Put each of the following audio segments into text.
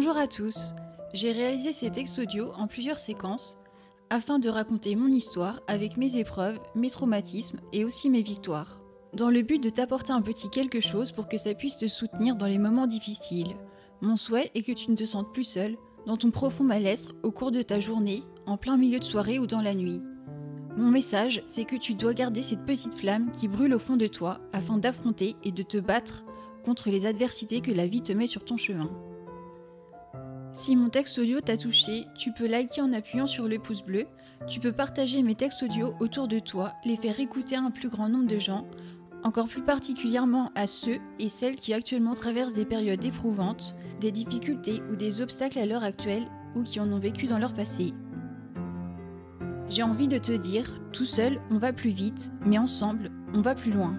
Bonjour à tous, j'ai réalisé ces textes audio en plusieurs séquences afin de raconter mon histoire avec mes épreuves, mes traumatismes et aussi mes victoires. Dans le but de t'apporter un petit quelque chose pour que ça puisse te soutenir dans les moments difficiles. Mon souhait est que tu ne te sentes plus seul dans ton profond malaise au cours de ta journée, en plein milieu de soirée ou dans la nuit. Mon message, c'est que tu dois garder cette petite flamme qui brûle au fond de toi afin d'affronter et de te battre contre les adversités que la vie te met sur ton chemin. Si mon texte audio t'a touché, tu peux liker en appuyant sur le pouce bleu, tu peux partager mes textes audio autour de toi, les faire écouter à un plus grand nombre de gens, encore plus particulièrement à ceux et celles qui actuellement traversent des périodes éprouvantes, des difficultés ou des obstacles à l'heure actuelle ou qui en ont vécu dans leur passé. J'ai envie de te dire, tout seul on va plus vite, mais ensemble on va plus loin.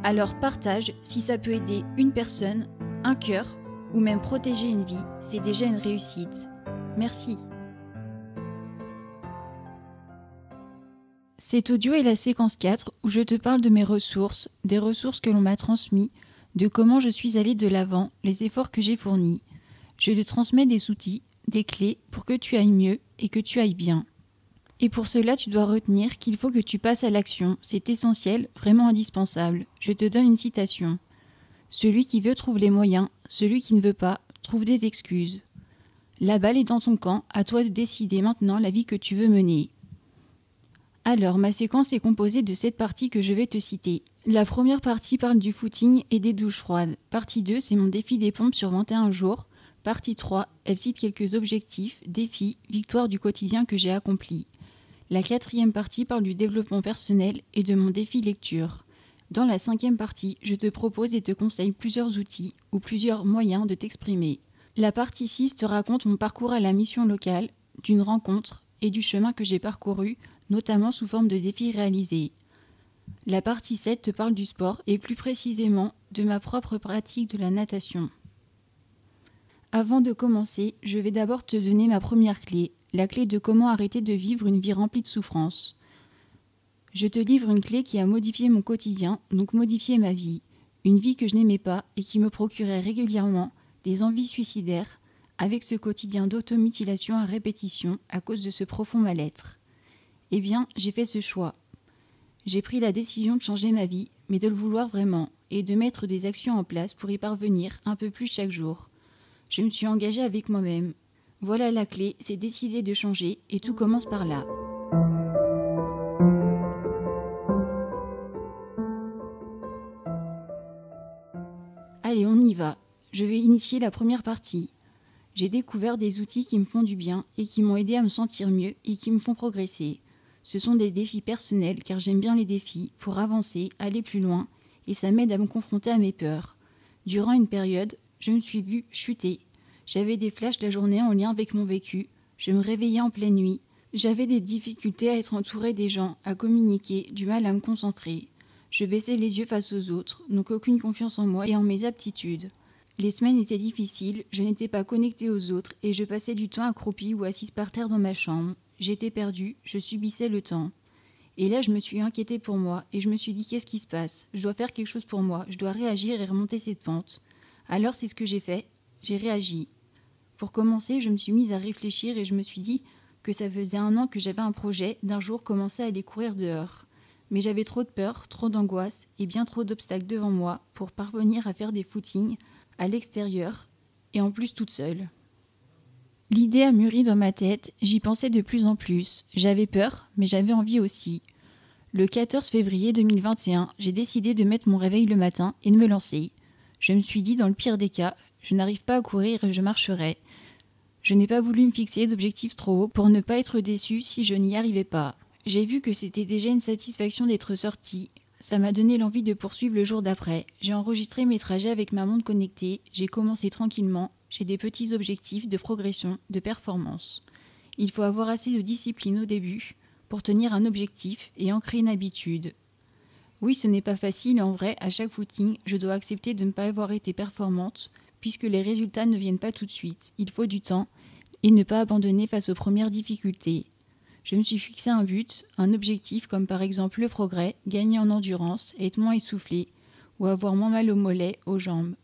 Alors partage, si ça peut aider une personne, un cœur, ou même protéger une vie, c'est déjà une réussite. Merci. Cet audio est la séquence 4 où je te parle de mes ressources, des ressources que l'on m'a transmises, de comment je suis allée de l'avant, les efforts que j'ai fournis. Je te transmets des outils, des clés pour que tu ailles mieux et que tu ailles bien. Et pour cela, tu dois retenir qu'il faut que tu passes à l'action. C'est essentiel, vraiment indispensable. Je te donne une citation. Celui qui veut trouve les moyens, celui qui ne veut pas trouve des excuses. La balle est dans ton camp, à toi de décider maintenant la vie que tu veux mener. Alors, ma séquence est composée de 7 parties que je vais te citer. La première partie parle du footing et des douches froides. Partie 2, c'est mon défi des pompes sur 21 jours. Partie 3, elle cite quelques objectifs, défis, victoires du quotidien que j'ai accomplis. La 4e partie parle du développement personnel et de mon défi lecture. Dans la 5e partie, je te propose et te conseille plusieurs outils ou plusieurs moyens de t'exprimer. La partie 6 te raconte mon parcours à la mission locale, d'une rencontre et du chemin que j'ai parcouru, notamment sous forme de défis réalisés. La partie 7 te parle du sport et plus précisément de ma propre pratique de la natation. Avant de commencer, je vais d'abord te donner ma première clé, la clé de comment arrêter de vivre une vie remplie de souffrance. Je te livre une clé qui a modifié mon quotidien, donc modifié ma vie. Une vie que je n'aimais pas et qui me procurait régulièrement des envies suicidaires avec ce quotidien d'automutilation à répétition à cause de ce profond mal-être. Eh bien, j'ai fait ce choix. J'ai pris la décision de changer ma vie, mais de le vouloir vraiment, et de mettre des actions en place pour y parvenir un peu plus chaque jour. Je me suis engagée avec moi-même. Voilà la clé, c'est décider de changer, et tout commence par là. Allez, on y va. Je vais initier la première partie. J'ai découvert des outils qui me font du bien et qui m'ont aidé à me sentir mieux et qui me font progresser. Ce sont des défis personnels car j'aime bien les défis pour avancer, aller plus loin et ça m'aide à me confronter à mes peurs. Durant une période, je me suis vue chuter. J'avais des flashs la journée en lien avec mon vécu. Je me réveillais en pleine nuit. J'avais des difficultés à être entourée des gens, à communiquer, du mal à me concentrer. Je baissais les yeux face aux autres, donc aucune confiance en moi et en mes aptitudes. Les semaines étaient difficiles, je n'étais pas connectée aux autres et je passais du temps accroupie ou assise par terre dans ma chambre. J'étais perdue, je subissais le temps. Et là, je me suis inquiétée pour moi et je me suis dit qu'est-ce qui se passe ? Je dois faire quelque chose pour moi, je dois réagir et remonter cette pente. Alors c'est ce que j'ai fait, j'ai réagi. Pour commencer, je me suis mise à réfléchir et je me suis dit que ça faisait 1 an que j'avais un projet d'un jour commencer à aller courir dehors. Mais j'avais trop de peur, trop d'angoisse et bien trop d'obstacles devant moi pour parvenir à faire des footings à l'extérieur et en plus toute seule. L'idée a mûri dans ma tête, j'y pensais de plus en plus. J'avais peur, mais j'avais envie aussi. Le 14 février 2021, j'ai décidé de mettre mon réveil le matin et de me lancer. Je me suis dit, dans le pire des cas, je n'arrive pas à courir et je marcherai. Je n'ai pas voulu me fixer d'objectifs trop hauts pour ne pas être déçue si je n'y arrivais pas. J'ai vu que c'était déjà une satisfaction d'être sortie. Ça m'a donné l'envie de poursuivre le jour d'après. J'ai enregistré mes trajets avec ma montre connectée. J'ai commencé tranquillement. J'ai des petits objectifs de progression, de performance. Il faut avoir assez de discipline au début pour tenir un objectif et ancrer une habitude. Oui, ce n'est pas facile et en vrai, à chaque footing, je dois accepter de ne pas avoir été performante puisque les résultats ne viennent pas tout de suite. Il faut du temps et ne pas abandonner face aux premières difficultés. Je me suis fixé un but, un objectif comme par exemple le progrès, gagner en endurance, être moins essoufflé ou avoir moins mal aux mollets, aux jambes.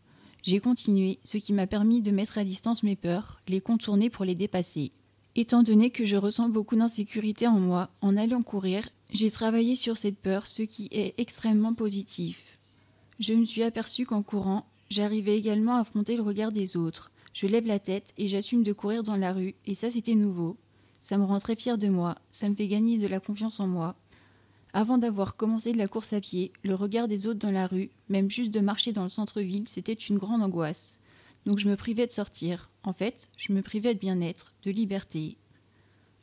J'ai continué, ce qui m'a permis de mettre à distance mes peurs, les contourner pour les dépasser. Étant donné que je ressens beaucoup d'insécurité en moi, en allant courir, j'ai travaillé sur cette peur, ce qui est extrêmement positif. Je me suis aperçue qu'en courant, j'arrivais également à affronter le regard des autres. Je lève la tête et j'assume de courir dans la rue, et ça c'était nouveau. Ça me rend très fière de moi, ça me fait gagner de la confiance en moi. Avant d'avoir commencé de la course à pied, le regard des autres dans la rue, même juste de marcher dans le centre-ville, c'était une grande angoisse. Donc je me privais de sortir. En fait, je me privais de bien-être, de liberté.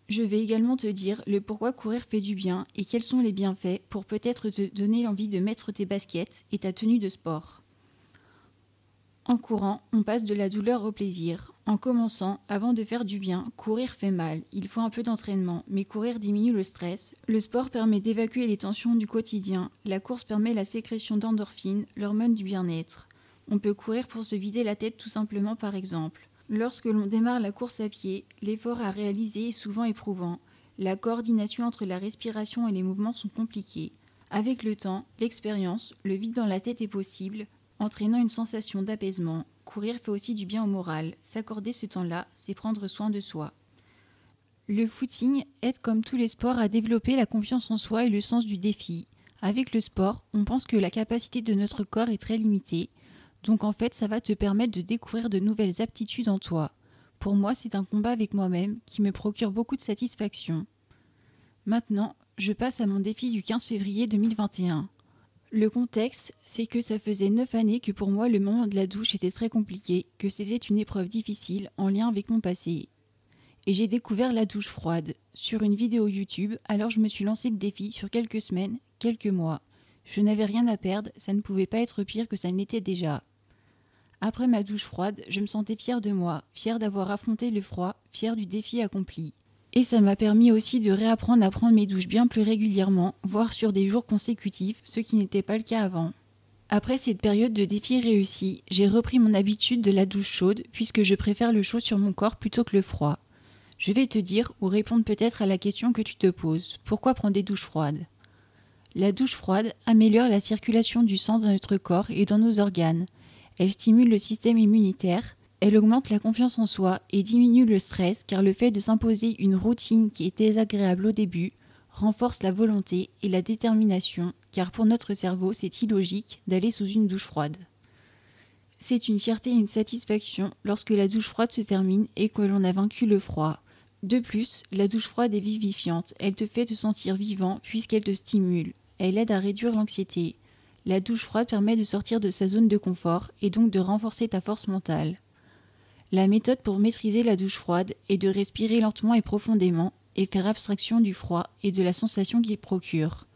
Je vais également te dire le pourquoi courir fait du bien et quels sont les bienfaits pour peut-être te donner l'envie de mettre tes baskets et ta tenue de sport. En courant, on passe de la douleur au plaisir. En commençant, avant de faire du bien, courir fait mal. Il faut un peu d'entraînement, mais courir diminue le stress. Le sport permet d'évacuer les tensions du quotidien. La course permet la sécrétion d'endorphines, l'hormone du bien-être. On peut courir pour se vider la tête tout simplement par exemple. Lorsque l'on démarre la course à pied, l'effort à réaliser est souvent éprouvant. La coordination entre la respiration et les mouvements sont compliqués. Avec le temps, l'expérience, le vide dans la tête est possible, entraînant une sensation d'apaisement. Courir fait aussi du bien au moral. S'accorder ce temps-là, c'est prendre soin de soi. Le footing aide comme tous les sports à développer la confiance en soi et le sens du défi. Avec le sport, on pense que la capacité de notre corps est très limitée, donc en fait ça va te permettre de découvrir de nouvelles aptitudes en toi. Pour moi, c'est un combat avec moi-même qui me procure beaucoup de satisfaction. Maintenant, je passe à mon défi du 15 février 2021. Le contexte, c'est que ça faisait 9 années que pour moi le moment de la douche était très compliqué, que c'était une épreuve difficile en lien avec mon passé. Et j'ai découvert la douche froide sur une vidéo YouTube, alors je me suis lancé le défi sur quelques semaines, quelques mois. Je n'avais rien à perdre, ça ne pouvait pas être pire que ça ne l'était déjà. Après ma douche froide, je me sentais fière de moi, fière d'avoir affronté le froid, fière du défi accompli. Et ça m'a permis aussi de réapprendre à prendre mes douches bien plus régulièrement, voire sur des jours consécutifs, ce qui n'était pas le cas avant. Après cette période de défi réussi, j'ai repris mon habitude de la douche chaude puisque je préfère le chaud sur mon corps plutôt que le froid. Je vais te dire ou répondre peut-être à la question que tu te poses. Pourquoi prendre des douches froides ? La douche froide améliore la circulation du sang dans notre corps et dans nos organes. Elle stimule le système immunitaire. Elle augmente la confiance en soi et diminue le stress car le fait de s'imposer une routine qui est désagréable au début renforce la volonté et la détermination car pour notre cerveau c'est illogique d'aller sous une douche froide. C'est une fierté et une satisfaction lorsque la douche froide se termine et que l'on a vaincu le froid. De plus, la douche froide est vivifiante, elle te fait te sentir vivant puisqu'elle te stimule, elle aide à réduire l'anxiété. La douche froide permet de sortir de sa zone de confort et donc de renforcer ta force mentale. La méthode pour maîtriser la douche froide est de respirer lentement et profondément et faire abstraction du froid et de la sensation qu'il procure.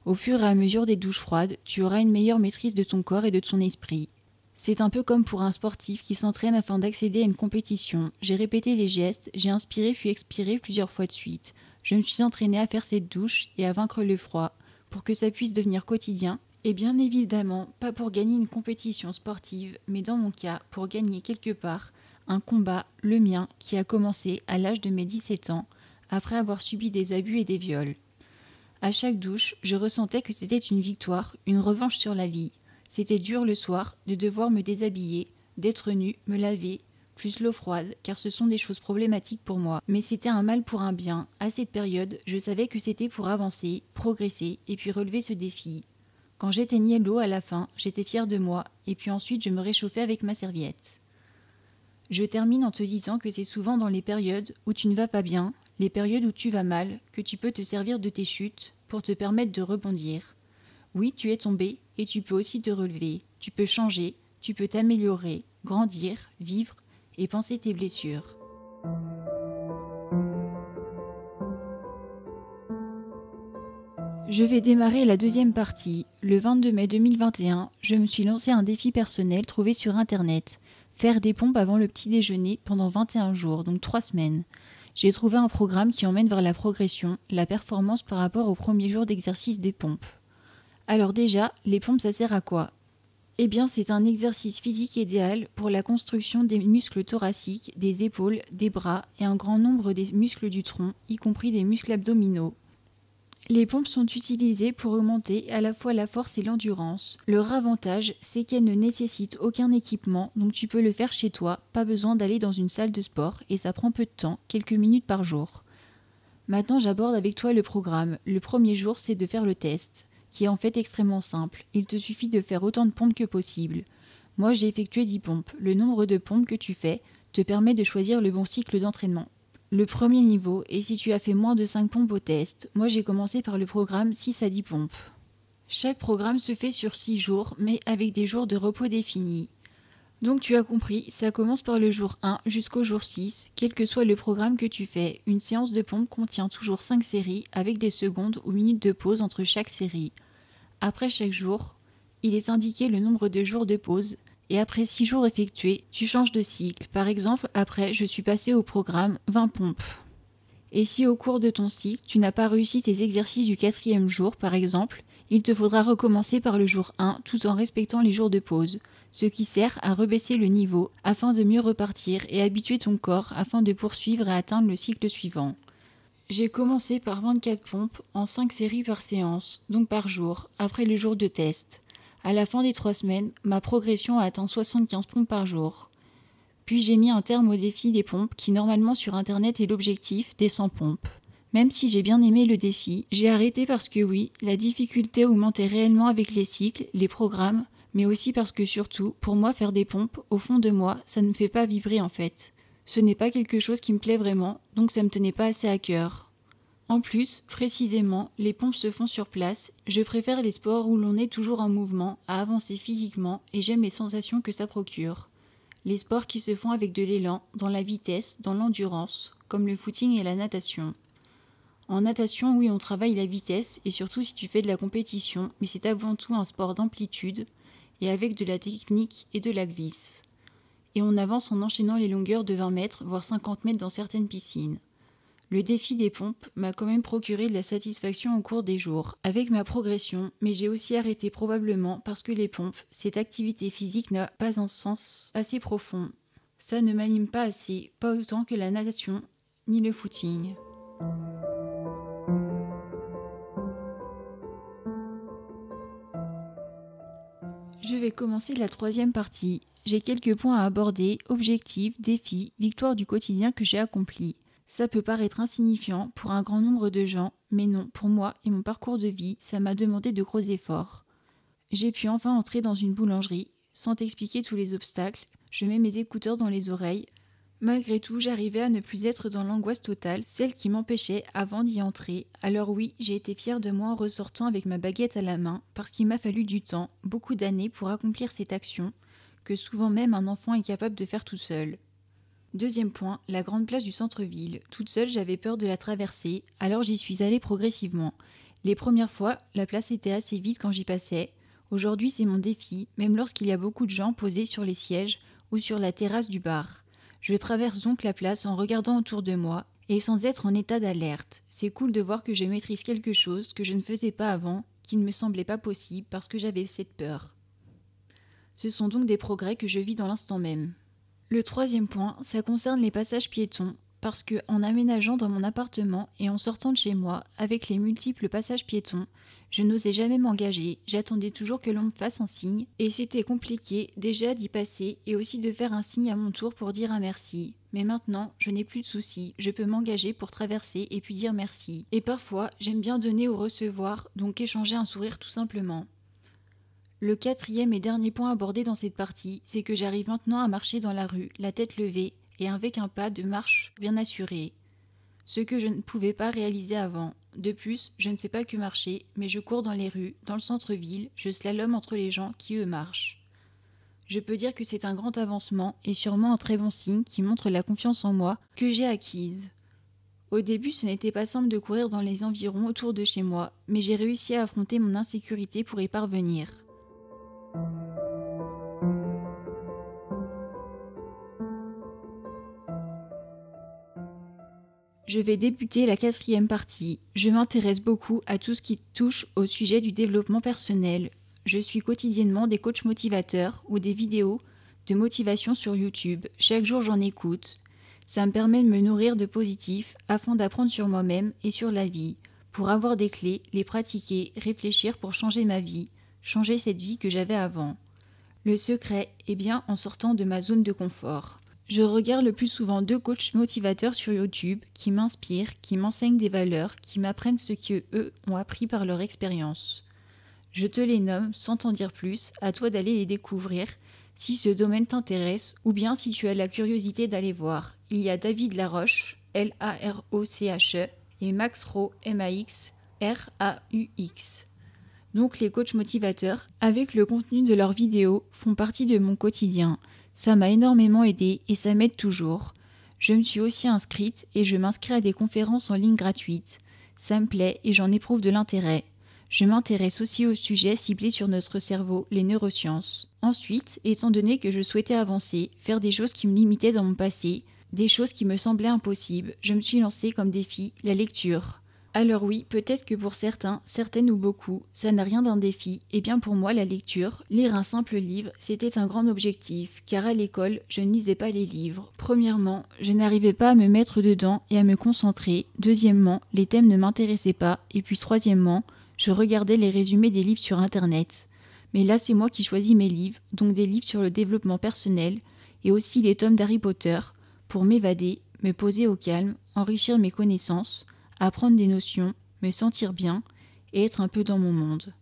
Au fur et à mesure des douches froides, tu auras une meilleure maîtrise de ton corps et de ton esprit. C'est un peu comme pour un sportif qui s'entraîne afin d'accéder à une compétition. J'ai répété les gestes, j'ai inspiré puis expiré plusieurs fois de suite. Je me suis entraîné à faire cette douche et à vaincre le froid pour que ça puisse devenir quotidien. Et bien évidemment, pas pour gagner une compétition sportive, mais dans mon cas, pour gagner quelque part un combat, le mien, qui a commencé à l'âge de mes 17 ans, après avoir subi des abus et des viols. À chaque douche, je ressentais que c'était une victoire, une revanche sur la vie. C'était dur le soir de devoir me déshabiller, d'être nue, me laver, plus l'eau froide, car ce sont des choses problématiques pour moi. Mais c'était un mal pour un bien. À cette période, je savais que c'était pour avancer, progresser et puis relever ce défi. Quand j'éteignais l'eau à la fin, j'étais fière de moi et puis ensuite je me réchauffais avec ma serviette. Je termine en te disant que c'est souvent dans les périodes où tu ne vas pas bien, les périodes où tu vas mal, que tu peux te servir de tes chutes pour te permettre de rebondir. Oui, tu es tombé et tu peux aussi te relever, tu peux changer, tu peux t'améliorer, grandir, vivre et penser tes blessures. Je vais démarrer la deuxième partie. Le 22 mai 2021, je me suis lancé un défi personnel trouvé sur internet. Faire des pompes avant le petit déjeuner pendant 21 jours, donc 3 semaines. J'ai trouvé un programme qui emmène vers la progression, la performance par rapport au premier jour d'exercice des pompes. Alors déjà, les pompes ça sert à quoi ? Eh bien c'est un exercice physique idéal pour la construction des muscles thoraciques, des épaules, des bras et un grand nombre des muscles du tronc, y compris des muscles abdominaux. Les pompes sont utilisées pour augmenter à la fois la force et l'endurance. Leur avantage, c'est qu'elles ne nécessitent aucun équipement, donc tu peux le faire chez toi, pas besoin d'aller dans une salle de sport et ça prend peu de temps, quelques minutes par jour. Maintenant, j'aborde avec toi le programme. Le premier jour, c'est de faire le test, qui est en fait extrêmement simple. Il te suffit de faire autant de pompes que possible. Moi, j'ai effectué 10 pompes. Le nombre de pompes que tu fais te permet de choisir le bon cycle d'entraînement. Le premier niveau est si tu as fait moins de 5 pompes au test. Moi, j'ai commencé par le programme 6 à 10 pompes. Chaque programme se fait sur 6 jours, mais avec des jours de repos définis. Donc tu as compris, ça commence par le jour 1 jusqu'au jour 6, quel que soit le programme que tu fais. Une séance de pompe contient toujours 5 séries avec des secondes ou minutes de pause entre chaque série. Après chaque jour, il est indiqué le nombre de jours de pause et après 6 jours effectués, tu changes de cycle. Par exemple, après, je suis passé au programme 20 pompes. Et si au cours de ton cycle, tu n'as pas réussi tes exercices du 4e jour, par exemple, il te faudra recommencer par le jour 1 tout en respectant les jours de pause, ce qui sert à rebaisser le niveau afin de mieux repartir et habituer ton corps afin de poursuivre et atteindre le cycle suivant. J'ai commencé par 24 pompes en 5 séries par séance, donc par jour, après le jour de test. À la fin des 3 semaines, ma progression a atteint 75 pompes par jour. Puis j'ai mis un terme au défi des pompes qui normalement sur internet est l'objectif des 100 pompes. Même si j'ai bien aimé le défi, j'ai arrêté parce que oui, la difficulté augmentait réellement avec les cycles, les programmes, mais aussi parce que surtout, pour moi faire des pompes, au fond de moi, ça ne me fait pas vibrer en fait. Ce n'est pas quelque chose qui me plaît vraiment, donc ça me tenait pas assez à cœur. En plus, précisément, les pompes se font sur place, je préfère les sports où l'on est toujours en mouvement, à avancer physiquement et j'aime les sensations que ça procure. Les sports qui se font avec de l'élan, dans la vitesse, dans l'endurance, comme le footing et la natation. En natation, oui, on travaille la vitesse et surtout si tu fais de la compétition, mais c'est avant tout un sport d'amplitude et avec de la technique et de la glisse. Et on avance en enchaînant les longueurs de 20 mètres, voire 50 mètres dans certaines piscines. Le défi des pompes m'a quand même procuré de la satisfaction au cours des jours, avec ma progression, mais j'ai aussi arrêté probablement parce que les pompes, cette activité physique n'a pas un sens assez profond. Ça ne m'anime pas assez, pas autant que la natation, ni le footing. Je vais commencer la 3e partie. J'ai quelques points à aborder, objectifs, défis, victoires du quotidien que j'ai accomplis. Ça peut paraître insignifiant pour un grand nombre de gens, mais non, pour moi et mon parcours de vie, ça m'a demandé de gros efforts. J'ai pu enfin entrer dans une boulangerie, sans t'expliquer tous les obstacles, je mets mes écouteurs dans les oreilles. Malgré tout, j'arrivais à ne plus être dans l'angoisse totale, celle qui m'empêchait avant d'y entrer. Alors oui, j'ai été fière de moi en ressortant avec ma baguette à la main, parce qu'il m'a fallu du temps, beaucoup d'années pour accomplir cette action, que souvent même un enfant est capable de faire tout seul. 2e point, la grande plage du centre-ville. Toute seule, j'avais peur de la traverser, alors j'y suis allée progressivement. Les premières fois, la place était assez vide quand j'y passais. Aujourd'hui, c'est mon défi, même lorsqu'il y a beaucoup de gens posés sur les sièges ou sur la terrasse du bar. Je traverse donc la place en regardant autour de moi et sans être en état d'alerte. C'est cool de voir que je maîtrise quelque chose que je ne faisais pas avant, qui ne me semblait pas possible parce que j'avais cette peur. Ce sont donc des progrès que je vis dans l'instant même. Le 3e point, ça concerne les passages piétons, parce que en aménageant dans mon appartement et en sortant de chez moi, avec les multiples passages piétons, je n'osais jamais m'engager, j'attendais toujours que l'on me fasse un signe, et c'était compliqué déjà d'y passer et aussi de faire un signe à mon tour pour dire un merci. Mais maintenant, je n'ai plus de soucis, je peux m'engager pour traverser et puis dire merci. Et parfois, j'aime bien donner ou recevoir, donc échanger un sourire tout simplement. Le 4e et dernier point abordé dans cette partie, c'est que j'arrive maintenant à marcher dans la rue, la tête levée et avec un pas de marche bien assuré. Ce que je ne pouvais pas réaliser avant. De plus, je ne fais pas que marcher, mais je cours dans les rues, dans le centre-ville, je slalome entre les gens qui eux marchent. Je peux dire que c'est un grand avancement et sûrement un très bon signe qui montre la confiance en moi que j'ai acquise. Au début, ce n'était pas simple de courir dans les environs autour de chez moi, mais j'ai réussi à affronter mon insécurité pour y parvenir. Je vais débuter la 4e partie. Je m'intéresse beaucoup à tout ce qui touche au sujet du développement personnel. Je suis quotidiennement des coachs motivateurs ou des vidéos de motivation sur YouTube. Chaque jour, j'en écoute. Ça me permet de me nourrir de positif afin d'apprendre sur moi-même et sur la vie. pour avoir des clés, les pratiquer, réfléchir pour changer ma vie, changer cette vie que j'avais avant. Le secret est bien en sortant de ma zone de confort. Je regarde le plus souvent 2 coachs motivateurs sur YouTube qui m'inspirent, qui m'enseignent des valeurs, qui m'apprennent ce qu'eux ont appris par leur expérience. Je te les nomme sans t'en dire plus, à toi d'aller les découvrir si ce domaine t'intéresse ou bien si tu as la curiosité d'aller voir. Il y a David Laroche, Laroche, et Max Raux, Maxraux. Donc les coachs motivateurs, avec le contenu de leurs vidéos, font partie de mon quotidien. Ça m'a énormément aidé et ça m'aide toujours. Je me suis aussi inscrite et je m'inscris à des conférences en ligne gratuites. Ça me plaît et j'en éprouve de l'intérêt. Je m'intéresse aussi au sujet ciblé sur notre cerveau, les neurosciences. Ensuite, étant donné que je souhaitais avancer, faire des choses qui me limitaient dans mon passé, des choses qui me semblaient impossibles, je me suis lancée comme défi la lecture. Alors oui, peut-être que pour certains, certaines ou beaucoup, ça n'a rien d'un défi, et bien pour moi la lecture, lire un simple livre, c'était un grand objectif, car à l'école, je ne lisais pas les livres. Premièrement, je n'arrivais pas à me mettre dedans et à me concentrer. Deuxièmement, les thèmes ne m'intéressaient pas, et puis troisièmement, je regardais les résumés des livres sur internet. Mais là c'est moi qui choisis mes livres, donc des livres sur le développement personnel, et aussi les tomes d'Harry Potter, pour m'évader, me poser au calme, enrichir mes connaissances, apprendre des notions, me sentir bien et être un peu dans mon monde.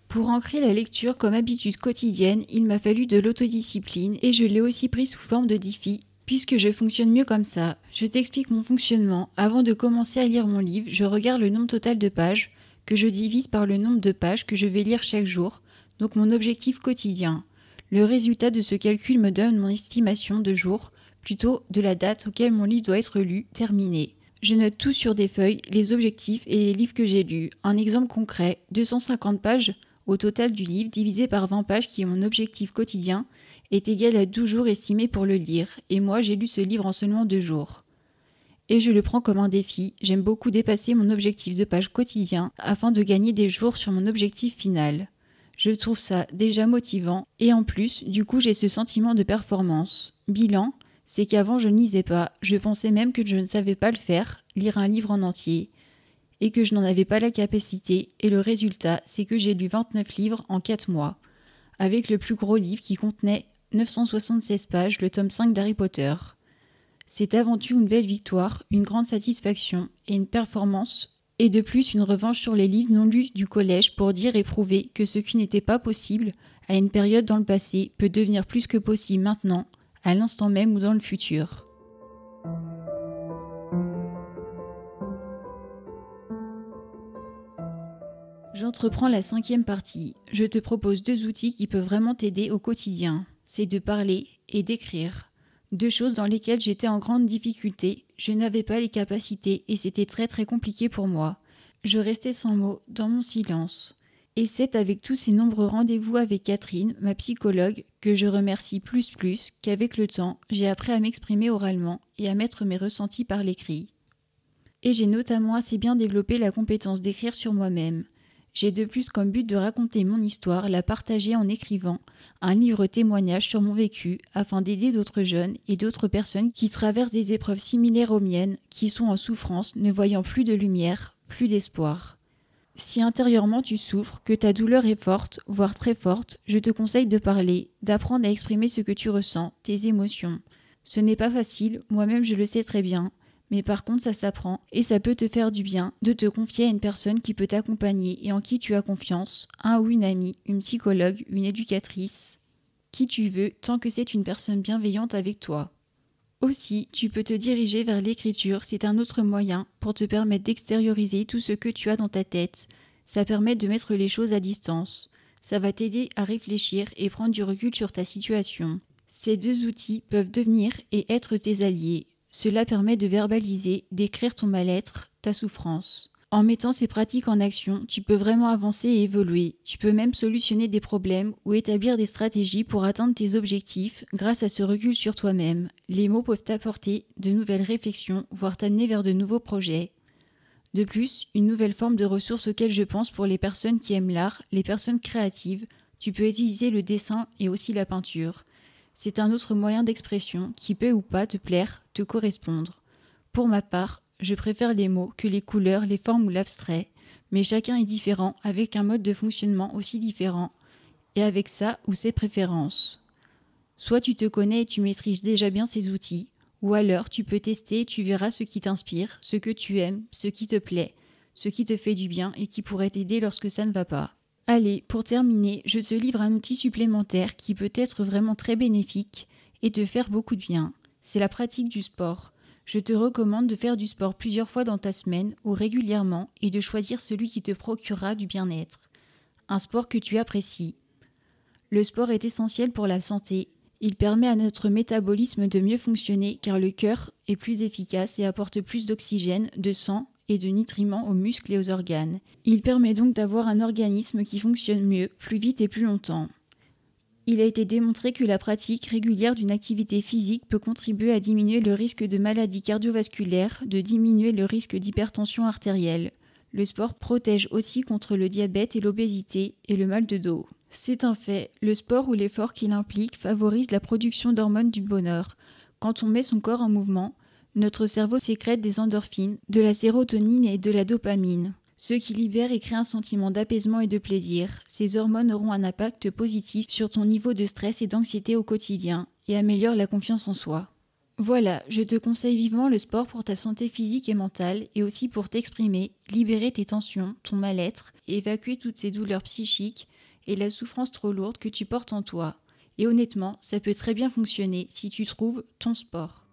Pour ancrer la lecture comme habitude quotidienne, il m'a fallu de l'autodiscipline et je l'ai aussi pris sous forme de défi, puisque je fonctionne mieux comme ça. Je t'explique mon fonctionnement. Avant de commencer à lire mon livre, je regarde le nombre total de pages, que je divise par le nombre de pages que je vais lire chaque jour, donc mon objectif quotidien. Le résultat de ce calcul me donne mon estimation de jour, plutôt de la date auquel mon livre doit être lu, terminé. Je note tout sur des feuilles, les objectifs et les livres que j'ai lus. Un exemple concret, 250 pages au total du livre, divisé par 20 pages qui est mon objectif quotidien, est égal à 12 jours estimés pour le lire, et moi j'ai lu ce livre en seulement 2 jours. Et je le prends comme un défi, j'aime beaucoup dépasser mon objectif de page quotidien afin de gagner des jours sur mon objectif final. Je trouve ça déjà motivant et en plus, du coup j'ai ce sentiment de performance. Bilan, c'est qu'avant je ne lisais pas, je pensais même que je ne savais pas le faire, lire un livre en entier, et que je n'en avais pas la capacité, et le résultat c'est que j'ai lu 29 livres en 4 mois, avec le plus gros livre qui contenait 976 pages, le tome 5 d'Harry Potter. C'est avant tout une belle victoire, une grande satisfaction et une performance, et de plus une revanche sur les livres non lus du collège pour dire et prouver que ce qui n'était pas possible à une période dans le passé peut devenir plus que possible maintenant, à l'instant même ou dans le futur. J'entreprends la 5e partie. Je te propose 2 outils qui peuvent vraiment t'aider au quotidien. C'est de parler et d'écrire. 2 choses dans lesquelles j'étais en grande difficulté, je n'avais pas les capacités et c'était très très compliqué pour moi. Je restais sans mots, dans mon silence. Et c'est avec tous ces nombreux rendez-vous avec Catherine, ma psychologue, que je remercie plus qu'avec le temps, j'ai appris à m'exprimer oralement et à mettre mes ressentis par l'écrit. Et j'ai notamment assez bien développé la compétence d'écrire sur moi-même. J'ai de plus comme but de raconter mon histoire, la partager en écrivant un livre témoignage sur mon vécu afin d'aider d'autres jeunes et d'autres personnes qui traversent des épreuves similaires aux miennes, qui sont en souffrance, ne voyant plus de lumière, plus d'espoir. Si intérieurement tu souffres, que ta douleur est forte, voire très forte, je te conseille de parler, d'apprendre à exprimer ce que tu ressens, tes émotions. Ce n'est pas facile, moi-même je le sais très bien, mais par contre ça s'apprend et ça peut te faire du bien de te confier à une personne qui peut t'accompagner et en qui tu as confiance, un ou une amie, une psychologue, une éducatrice, qui tu veux tant que c'est une personne bienveillante avec toi. Aussi, tu peux te diriger vers l'écriture, c'est un autre moyen pour te permettre d'extérioriser tout ce que tu as dans ta tête. Ça permet de mettre les choses à distance. Ça va t'aider à réfléchir et prendre du recul sur ta situation. Ces 2 outils peuvent devenir et être tes alliés. Cela permet de verbaliser, d'écrire ton mal-être, ta souffrance. En mettant ces pratiques en action, tu peux vraiment avancer et évoluer. Tu peux même solutionner des problèmes ou établir des stratégies pour atteindre tes objectifs grâce à ce recul sur toi-même. Les mots peuvent t'apporter de nouvelles réflexions, voire t'amener vers de nouveaux projets. De plus, une nouvelle forme de ressource auquel je pense pour les personnes qui aiment l'art, les personnes créatives, tu peux utiliser le dessin et aussi la peinture. C'est un autre moyen d'expression qui peut ou pas te plaire, te correspondre. Pour ma part, je préfère les mots que les couleurs, les formes ou l'abstrait. Mais chacun est différent, avec un mode de fonctionnement aussi différent, et avec ça ou ses préférences. Soit tu te connais et tu maîtrises déjà bien ces outils, ou alors tu peux tester et tu verras ce qui t'inspire, ce que tu aimes, ce qui te plaît, ce qui te fait du bien et qui pourrait t'aider lorsque ça ne va pas. Allez, pour terminer, je te livre un outil supplémentaire qui peut être vraiment très bénéfique et te faire beaucoup de bien. C'est la pratique du sport. Je te recommande de faire du sport plusieurs fois dans ta semaine ou régulièrement et de choisir celui qui te procurera du bien-être. Un sport que tu apprécies. Le sport est essentiel pour la santé. Il permet à notre métabolisme de mieux fonctionner car le cœur est plus efficace et apporte plus d'oxygène, de sang et de nutriments aux muscles et aux organes. Il permet donc d'avoir un organisme qui fonctionne mieux, plus vite et plus longtemps. Il a été démontré que la pratique régulière d'une activité physique peut contribuer à diminuer le risque de maladies cardiovasculaires, de diminuer le risque d'hypertension artérielle. Le sport protège aussi contre le diabète et l'obésité et le mal de dos. C'est un fait, le sport ou l'effort qu'il implique favorise la production d'hormones du bonheur. Quand on met son corps en mouvement, notre cerveau sécrète des endorphines, de la sérotonine et de la dopamine, ce qui libère et crée un sentiment d'apaisement et de plaisir. Ces hormones auront un impact positif sur ton niveau de stress et d'anxiété au quotidien et améliorent la confiance en soi. Voilà, je te conseille vivement le sport pour ta santé physique et mentale et aussi pour t'exprimer, libérer tes tensions, ton mal-être, et évacuer toutes ces douleurs psychiques et la souffrance trop lourde que tu portes en toi. Et honnêtement, ça peut très bien fonctionner si tu trouves ton sport.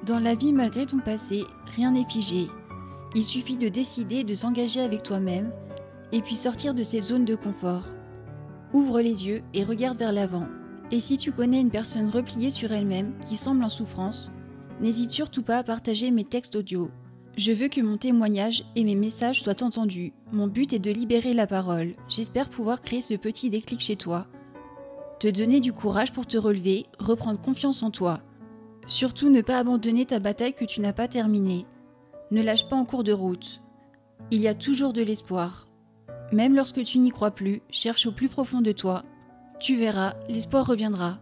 Dans la vie, malgré ton passé, rien n'est figé. Il suffit de décider et de s'engager avec toi-même et puis sortir de cette zone de confort. Ouvre les yeux et regarde vers l'avant. Et si tu connais une personne repliée sur elle-même qui semble en souffrance, n'hésite surtout pas à partager mes textes audio. Je veux que mon témoignage et mes messages soient entendus. Mon but est de libérer la parole. J'espère pouvoir créer ce petit déclic chez toi. Te donner du courage pour te relever, reprendre confiance en toi. Surtout ne pas abandonner ta bataille que tu n'as pas terminée. Ne lâche pas en cours de route. Il y a toujours de l'espoir. Même lorsque tu n'y crois plus, cherche au plus profond de toi. Tu verras, l'espoir reviendra.